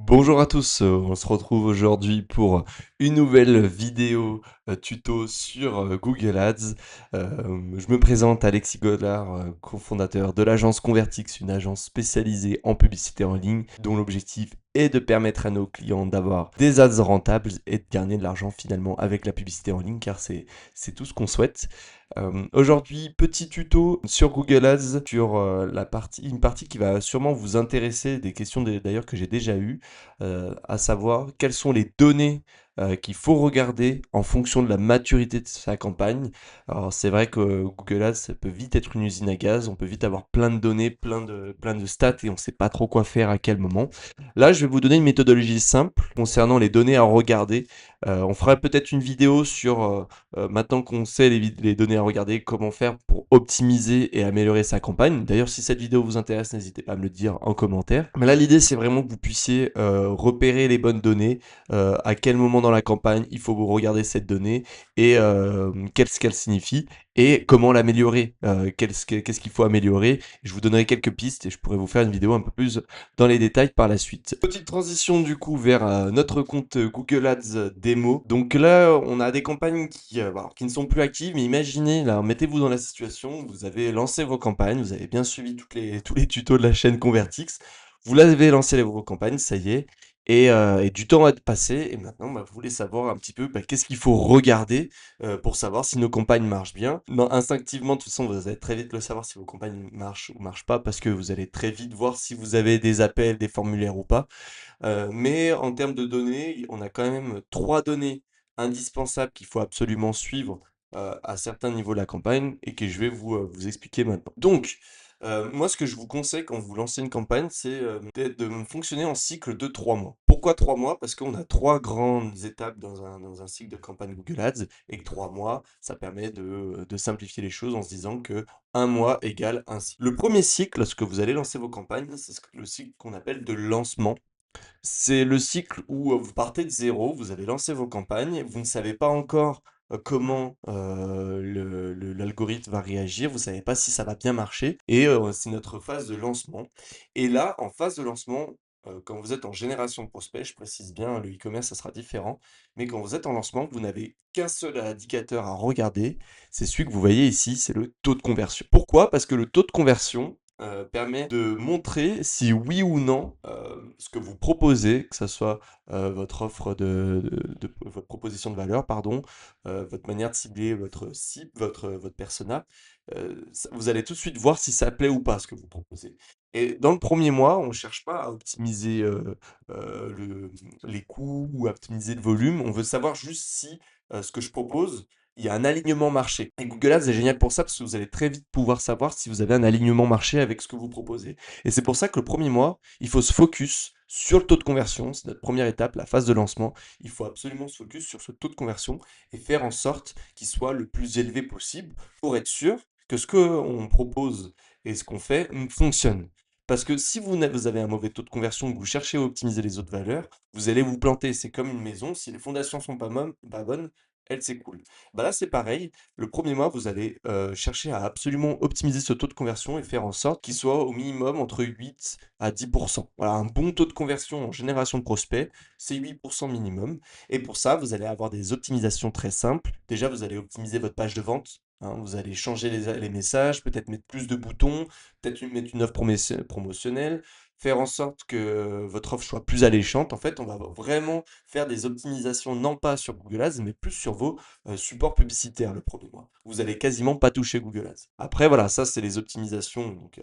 Bonjour à tous, on se retrouve aujourd'hui pour une nouvelle vidéo tuto sur Google Ads. Je me présente Alexis Godard, cofondateur de l'agence Convertix, une agence spécialisée en publicité en ligne dont l'objectif est de permettre à nos clients d'avoir des ads rentables et de gagner de l'argent finalement avec la publicité en ligne car c'est tout ce qu'on souhaite. Aujourd'hui, petit tuto sur Google Ads, sur une partie qui va sûrement vous intéresser, des questions d'ailleurs que j'ai déjà eues, à savoir quelles sont les données qu'il faut regarder en fonction de la maturité de sa campagne. Alors c'est vrai que Google Ads, ça peut vite être une usine à gaz, on peut vite avoir plein de données, plein de stats et on ne sait pas trop quoi faire à quel moment. Là, je vais vous donner une méthodologie simple concernant les données à regarder. On fera peut-être une vidéo sur maintenant qu'on sait les données à regarder, comment faire pour optimiser et améliorer sa campagne. D'ailleurs, si cette vidéo vous intéresse, n'hésitez pas à me le dire en commentaire. Mais là, l'idée, c'est vraiment que vous puissiez repérer les bonnes données, à quel moment dans la campagne il faut vous regarder cette donnée et qu'est-ce qu'elle signifie et comment l'améliorer, qu'est-ce qu'il faut améliorer. Je vous donnerai quelques pistes et je pourrai vous faire une vidéo un peu plus dans les détails par la suite. Petite transition du coup vers notre compte Google Ads démo. Donc là, on a des campagnes qui ne sont plus actives, mais imaginez, là, mettez-vous dans la situation, vous avez lancé vos campagnes, vous avez bien suivi tous les tutos de la chaîne Convertix, vous avez lancé vos campagnes, ça y est, et du temps a passé, et maintenant, vous voulez savoir un petit peu qu'est-ce qu'il faut regarder pour savoir si nos campagnes marchent bien. Non, instinctivement, de toute façon, vous allez très vite le savoir si vos campagnes marchent ou marchent pas, parce que vous allez très vite voir si vous avez des appels, des formulaires ou pas. Mais en termes de données, on a quand même 3 données indispensables qu'il faut absolument suivre, à certains niveaux de la campagne et que je vais vous expliquer maintenant. Donc, moi, ce que je vous conseille quand vous lancez une campagne, c'est, de fonctionner en cycle de 3 mois. Pourquoi 3 mois? Parce qu'on a 3 grandes étapes dans un cycle de campagne Google Ads et que 3 mois, ça permet de simplifier les choses en se disant que un mois égale un cycle. Le premier cycle, lorsque vous allez lancer vos campagnes, c'est le cycle qu'on appelle de lancement. C'est le cycle où, vous partez de zéro, vous avez lancé vos campagnes, vous ne savez pas encore, comment, l'algorithme va réagir, vous savez pas si ça va bien marcher et c'est notre phase de lancement et là, en phase de lancement, quand vous êtes en génération de prospects, je précise bien, le e-commerce, ça sera différent, mais quand vous êtes en lancement, vous n'avez qu'un seul indicateur à regarder, c'est celui que vous voyez ici, c'est le taux de conversion. Pourquoi? Parce que le taux de conversion, permet de montrer si oui ou non, ce que vous proposez, que ça soit, votre offre de votre proposition de valeur, pardon, votre manière de cibler votre cible, votre persona, ça vous allez tout de suite voir si ça plaît ou pas ce que vous proposez et dans le premier mois, on cherche pas à optimiser, le les coûts ou à optimiser le volume. On veut savoir juste si, ce que je propose, il y a un alignement marché et Google Ads est génial pour ça parce que vous allez très vite pouvoir savoir si vous avez un alignement marché avec ce que vous proposez et c'est pour ça que le premier mois, il faut se focus sur le taux de conversion. C'est notre première étape, la phase de lancement. Il faut absolument se focus sur ce taux de conversion et faire en sorte qu'il soit le plus élevé possible pour être sûr que ce qu'on propose et ce qu'on fait fonctionne. Parce que si vous avez un mauvais taux de conversion, que vous cherchez à optimiser les autres valeurs, vous allez vous planter. C'est comme une maison, si les fondations sont pas bonnes, elle s'écroule. Bah là, c'est pareil. Le premier mois, vous allez chercher à absolument optimiser ce taux de conversion et faire en sorte qu'il soit au minimum entre 8 à 10%. Voilà, un bon taux de conversion en génération de prospects, c'est 8% minimum. Et pour ça, vous allez avoir des optimisations très simples. Déjà, vous allez optimiser votre page de vente. Hein, vous allez changer les messages, peut-être mettre plus de boutons, peut-être mettre une offre promotionnelle, faire en sorte que votre offre soit plus alléchante. En fait, on va vraiment faire des optimisations, non pas sur Google Ads, mais plus sur vos supports publicitaires le premier mois. Vous allez quasiment pas toucher Google Ads. Après, voilà, ça, c'est les optimisations donc,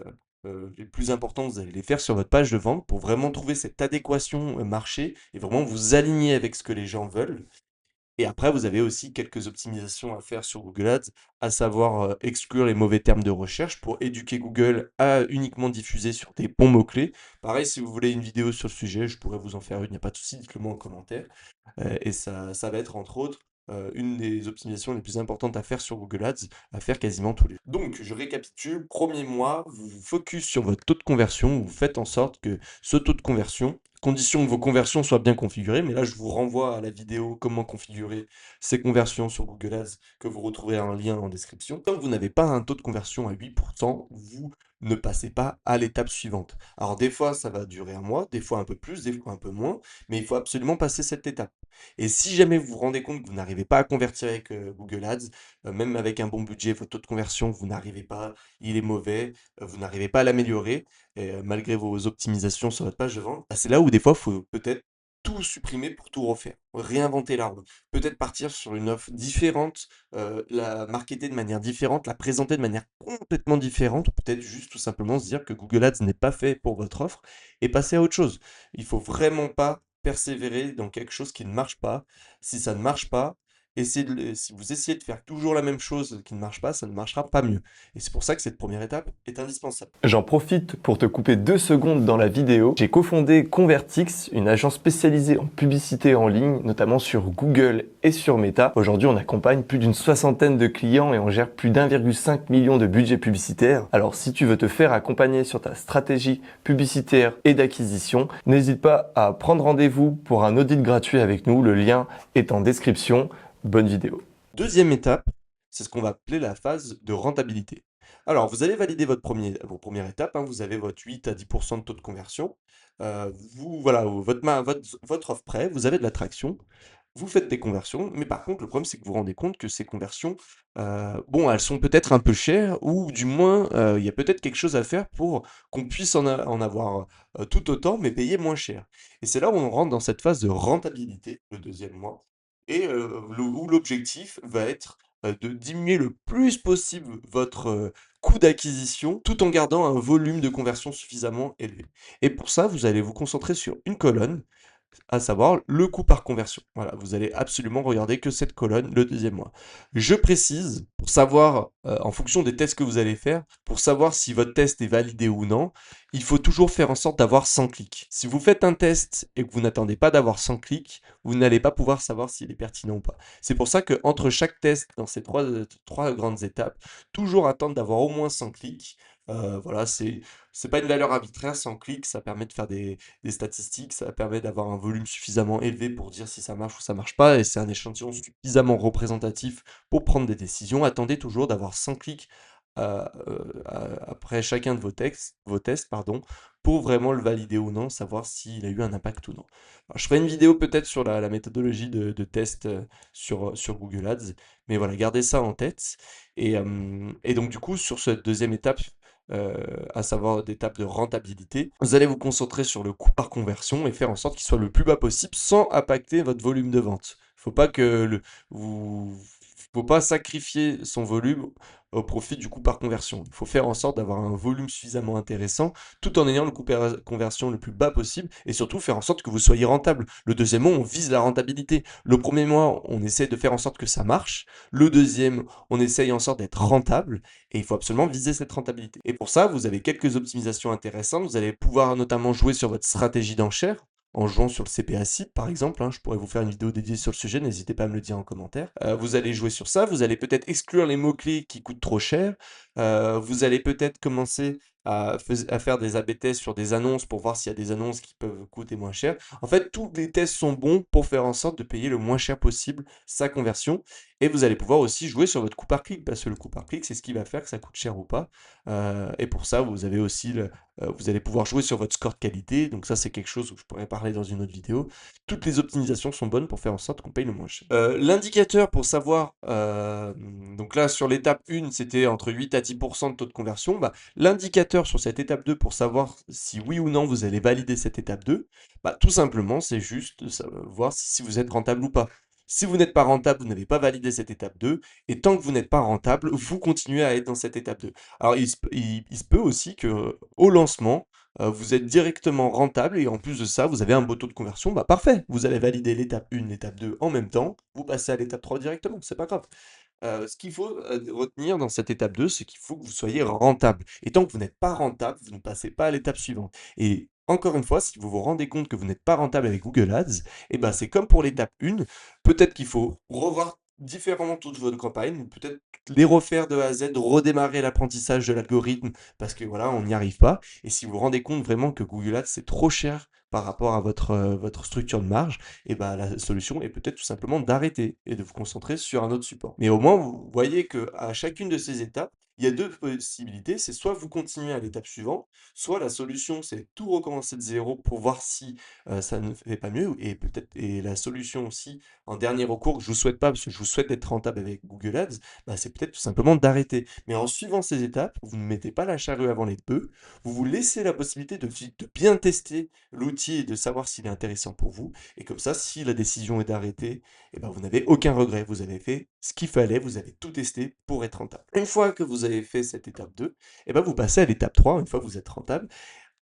les plus importantes, vous allez les faire sur votre page de vente pour vraiment trouver cette adéquation marché et vraiment vous aligner avec ce que les gens veulent. Et après, vous avez aussi quelques optimisations à faire sur Google Ads, à savoir exclure les mauvais termes de recherche pour éduquer Google à uniquement diffuser sur des bons mots-clés. Pareil, si vous voulez une vidéo sur le sujet, je pourrais vous en faire une, il n'y a pas de souci, dites-le moi en commentaire. Et ça va être entre autres une des optimisations les plus importantes à faire sur Google Ads, à faire quasiment tous les jours. Donc, je récapitule, premier mois, vous vous focus sur votre taux de conversion, vous faites en sorte que ce taux de conversion condition que vos conversions soient bien configurées. Mais là, je vous renvoie à la vidéo comment configurer ces conversions sur Google Ads, que vous retrouverez un lien en description. Tant que vous n'avez pas un taux de conversion à 8%, vous ne passez pas à l'étape suivante. Alors des fois, ça va durer un mois, des fois un peu plus, des fois un peu moins, mais il faut absolument passer cette étape. Et si jamais vous vous rendez compte que vous n'arrivez pas à convertir avec Google Ads, même avec un bon budget, votre taux de conversion, vous n'arrivez pas, il est mauvais, vous n'arrivez pas à l'améliorer, malgré vos optimisations sur votre page de vente, bah, c'est là où des fois, il faut peut-être tout supprimer pour tout refaire, réinventer la roue. Peut-être partir sur une offre différente, la marketer de manière différente, la présenter de manière complètement différente, ou peut-être juste tout simplement se dire que Google Ads n'est pas fait pour votre offre et passer à autre chose. Il faut vraiment pas persévérer dans quelque chose qui ne marche pas. Si ça ne marche pas, si vous essayez de faire toujours la même chose qui ne marche pas, ça ne marchera pas mieux. Et c'est pour ça que cette première étape est indispensable. J'en profite pour te couper 2 secondes dans la vidéo. J'ai cofondé Convertix, une agence spécialisée en publicité en ligne, notamment sur Google et sur Meta. Aujourd'hui, on accompagne plus d'une soixantaine de clients et on gère plus d'1,5 million de budget publicitaire. Alors si tu veux te faire accompagner sur ta stratégie publicitaire et d'acquisition, n'hésite pas à prendre rendez-vous pour un audit gratuit avec nous. Le lien est en description. Bonne vidéo. Deuxième étape, c'est ce qu'on va appeler la phase de rentabilité. Alors, vous allez valider vos premières étapes, hein, vous avez votre 8 à 10% de taux de conversion. Voilà, votre offre prêt, vous avez de l'attraction, vous faites des conversions, mais par contre, le problème, c'est que vous vous rendez compte que ces conversions, bon, elles sont peut-être un peu chères, ou du moins, il y a peut-être quelque chose à faire pour qu'on puisse en avoir tout autant, mais payer moins cher. Et c'est là où on rentre dans cette phase de rentabilité, le deuxième mois, et où l'objectif va être de diminuer le plus possible votre coût d'acquisition, tout en gardant un volume de conversion suffisamment élevé. Et pour ça, vous allez vous concentrer sur une colonne, à savoir le coût par conversion. Voilà, vous allez absolument regarder que cette colonne le deuxième mois. Je précise, pour savoir, en fonction des tests que vous allez faire, pour savoir si votre test est validé ou non, il faut toujours faire en sorte d'avoir 100 clics. Si vous faites un test et que vous n'attendez pas d'avoir 100 clics, vous n'allez pas pouvoir savoir s'il est pertinent ou pas. C'est pour ça qu'entre chaque test, dans ces trois grandes étapes, toujours attendre d'avoir au moins 100 clics. Voilà, c'est pas une valeur arbitraire, 100 clics, ça permet de faire des statistiques, ça permet d'avoir un volume suffisamment élevé pour dire si ça marche ou ça marche pas, et c'est un échantillon suffisamment représentatif pour prendre des décisions. Attendez toujours d'avoir 100 clics après chacun de vos tests, pardon, pour vraiment le valider ou non, savoir s'il a eu un impact ou non. Alors, je ferai une vidéo peut-être sur la méthodologie de test sur Google Ads, mais voilà, gardez ça en tête. Et donc du coup, sur cette deuxième étape, à savoir d'étape de rentabilité, vous allez vous concentrer sur le coût par conversion et faire en sorte qu'il soit le plus bas possible sans impacter votre volume de vente. Faut pas que vous faut pas sacrifier son volume au profit du coût par conversion. Il faut faire en sorte d'avoir un volume suffisamment intéressant tout en ayant le coût par conversion le plus bas possible et surtout faire en sorte que vous soyez rentable. Le deuxième mois, on vise la rentabilité. Le premier mois, on essaie de faire en sorte que ça marche. Le deuxième, on essaye en sorte d'être rentable et il faut absolument viser cette rentabilité. Et pour ça, vous avez quelques optimisations intéressantes. Vous allez pouvoir notamment jouer sur votre stratégie d'enchère en jouant sur le CPA cible, par exemple, hein. Je pourrais vous faire une vidéo dédiée sur le sujet, n'hésitez pas à me le dire en commentaire. Vous allez jouer sur ça, vous allez peut-être exclure les mots-clés qui coûtent trop cher. Vous allez peut-être commencer à faire des AB tests sur des annonces pour voir s'il y a des annonces qui peuvent coûter moins cher. En fait, tous les tests sont bons pour faire en sorte de payer le moins cher possible sa conversion. Et vous allez pouvoir aussi jouer sur votre coût par clic, parce que le coût par clic, c'est ce qui va faire que ça coûte cher ou pas. Et pour ça, vous avez aussi vous allez pouvoir jouer sur votre score de qualité. Donc ça, c'est quelque chose où je pourrais parler dans une autre vidéo. Toutes les optimisations sont bonnes pour faire en sorte qu'on paye le moins cher. L'indicateur pour savoir, donc là, sur l'étape 1, c'était entre 8 à 10% de taux de conversion. Bah, l'indicateur sur cette étape 2 pour savoir si oui ou non vous allez valider cette étape 2, bah, tout simplement, c'est juste de voir si vous êtes rentable ou pas. Si vous n'êtes pas rentable, vous n'avez pas validé cette étape 2, et tant que vous n'êtes pas rentable, vous continuez à être dans cette étape 2. Alors, il se peut aussi que au lancement, vous êtes directement rentable, et en plus de ça, vous avez un beau taux de conversion, bah parfait, vous allez valider l'étape 1, l'étape 2 en même temps, vous passez à l'étape 3 directement, c'est pas grave. Ce qu'il faut retenir dans cette étape 2, c'est qu'il faut que vous soyez rentable. Et tant que vous n'êtes pas rentable, vous ne passez pas à l'étape suivante. Et encore une fois, si vous vous rendez compte que vous n'êtes pas rentable avec Google Ads, et ben c'est comme pour l'étape 1, peut-être qu'il faut revoir différemment toute votre campagne, ou peut-être les refaire de A à Z, redémarrer l'apprentissage de l'algorithme, parce que voilà, on n'y arrive pas. Et si vous vous rendez compte vraiment que Google Ads, c'est trop cher par rapport à votre structure de marge, et bah, la solution est peut-être tout simplement d'arrêter et de vous concentrer sur un autre support. Mais au moins, vous voyez qu'à chacune de ces étapes, il y a 2 possibilités, c'est soit vous continuez à l'étape suivante, soit la solution, c'est tout recommencer de zéro pour voir si, ça ne fait pas mieux et la solution aussi, en dernier recours, que je vous souhaite pas, parce que je vous souhaite d'être rentable avec Google Ads, bah, c'est peut-être tout simplement d'arrêter. Mais en suivant ces étapes, vous ne mettez pas la charrue avant les bœufs, vous vous laissez la possibilité de bien tester l'outil et de savoir s'il est intéressant pour vous et comme ça, si la décision est d'arrêter, et ben, vous n'avez aucun regret. Vous avez fait ce qu'il fallait, vous avez tout testé pour être rentable. Une fois que vous avez fait cette étape 2, et ben, vous passez à l'étape 3. Une fois que vous êtes rentable.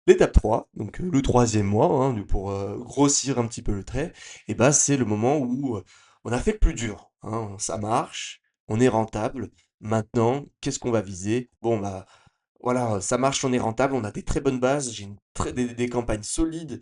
L'étape 3, donc le troisième mois, hein, pour grossir un petit peu le trait, et ben, c'est le moment où on a fait le plus dur, hein. Ça marche, on est rentable. Maintenant, qu'est-ce qu'on va viser? Bon, bah, voilà, ça marche, on est rentable, on a des très bonnes bases, j'ai des campagnes solides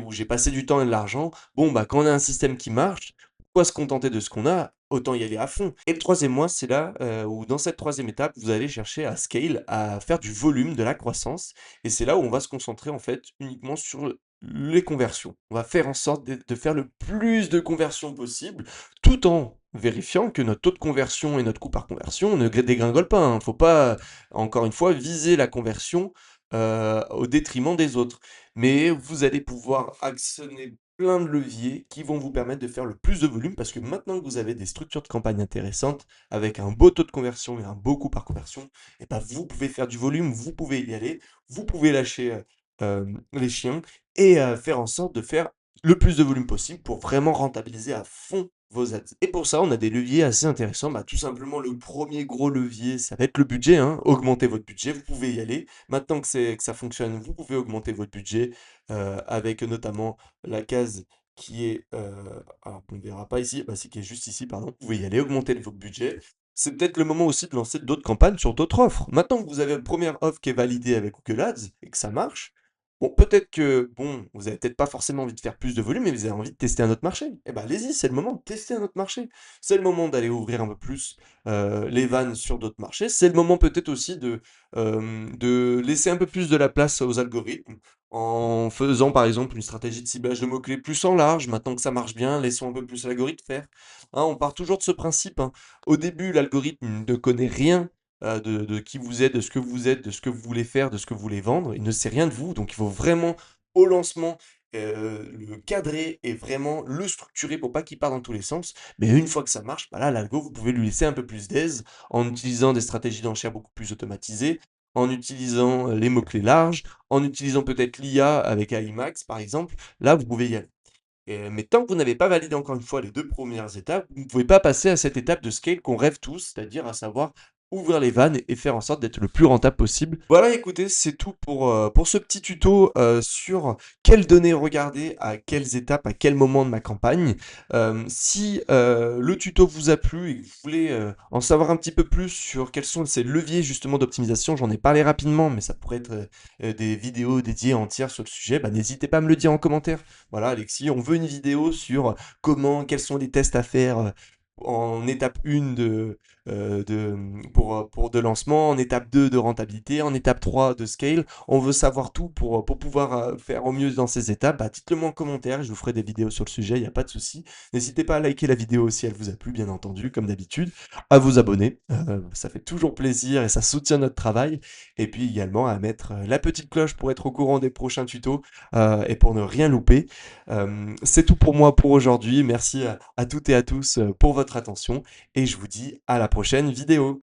où j'ai passé du temps et de l'argent. Bon, bah, quand on a un système qui marche, pourquoi se contenter de ce qu'on a? Autant y aller à fond. Et le troisième mois, c'est là où dans cette troisième étape, vous allez chercher à scale, à faire du volume, de la croissance. Et c'est là où on va se concentrer en fait uniquement sur les conversions. On va faire en sorte de faire le plus de conversions possible, tout en vérifiant que notre taux de conversion et notre coût par conversion ne dégringole pas, hein. Faut pas encore une fois, viser la conversion, au détriment des autres. Mais vous allez pouvoir actionner plein de leviers qui vont vous permettre de faire le plus de volume parce que maintenant que vous avez des structures de campagne intéressantes, avec un beau taux de conversion et un beau coût par conversion, et bah, vous pouvez faire du volume, vous pouvez y aller, vous pouvez lâcher, les chiens et faire en sorte de faire le plus de volume possible pour vraiment rentabiliser à fond vos ads. Et pour ça, on a des leviers assez intéressants. Bah, tout simplement, le premier gros levier, ça va être le budget, hein. Augmenter votre budget, vous pouvez y aller. Maintenant que ça fonctionne, vous pouvez augmenter votre budget avec notamment la case qui est, alors qu'on ne verra pas ici, bah, c'est qui est juste ici, pardon. Vous pouvez y aller, augmenter votre budget. C'est peut-être le moment aussi de lancer d'autres campagnes sur d'autres offres. Maintenant que vous avez une première offre qui est validée avec Google Ads et que ça marche, bon, peut-être que, bon, vous avez peut-être pas forcément envie de faire plus de volume, mais vous avez envie de tester un autre marché. Eh ben, allez-y, c'est le moment de tester un autre marché. C'est le moment d'aller ouvrir un peu plus les vannes sur d'autres marchés. C'est le moment peut-être aussi de laisser un peu plus de la place aux algorithmes en faisant par exemple une stratégie de ciblage de mots-clés plus en large. Maintenant que ça marche bien, laissons un peu plus l'algorithme faire. Hein, on part toujours de ce principe, hein. Au début, l'algorithme ne connaît rien de qui vous êtes, de ce que vous êtes, de ce que vous voulez faire, de ce que vous voulez vendre. Il ne sait rien de vous, donc il faut vraiment, au lancement, le cadrer et vraiment le structurer pour pas qu'il parte dans tous les sens. Mais une fois que ça marche, bah là, l'algo, vous pouvez lui laisser un peu plus d'aise en utilisant des stratégies d'enchères beaucoup plus automatisées, en utilisant les mots-clés larges, en utilisant peut-être l'IA avec AI Max, par exemple. Là, vous pouvez y aller. Mais tant que vous n'avez pas validé encore une fois les 2 premières étapes, vous ne pouvez pas passer à cette étape de scale qu'on rêve tous, c'est-à-dire à savoir ouvrir les vannes et faire en sorte d'être le plus rentable possible. Voilà, écoutez, c'est tout pour ce petit tuto, sur quelles données regarder, à quelles étapes, à quel moment de ma campagne. Si, le tuto vous a plu et que vous voulez, en savoir un petit peu plus sur quels sont ces leviers justement d'optimisation, j'en ai parlé rapidement, mais ça pourrait être, des vidéos dédiées entières sur le sujet, bah, n'hésitez pas à me le dire en commentaire. Voilà, Alexis, on veut une vidéo sur quels sont les tests à faire en étape 1 pour de lancement, en étape 2 de rentabilité, en étape 3 de scale. On veut savoir tout pour pouvoir faire au mieux dans ces étapes. Bah, dites-le moi en commentaire, je vous ferai des vidéos sur le sujet, il n'y a pas de souci. N'hésitez pas à liker la vidéo si elle vous a plu, bien entendu, comme d'habitude, à vous abonner, ça fait toujours plaisir et ça soutient notre travail. Et puis également à mettre la petite cloche pour être au courant des prochains tutos et pour ne rien louper. C'est tout pour moi pour aujourd'hui. Merci à toutes et à tous pour votre attention et je vous dis à la prochaine vidéo.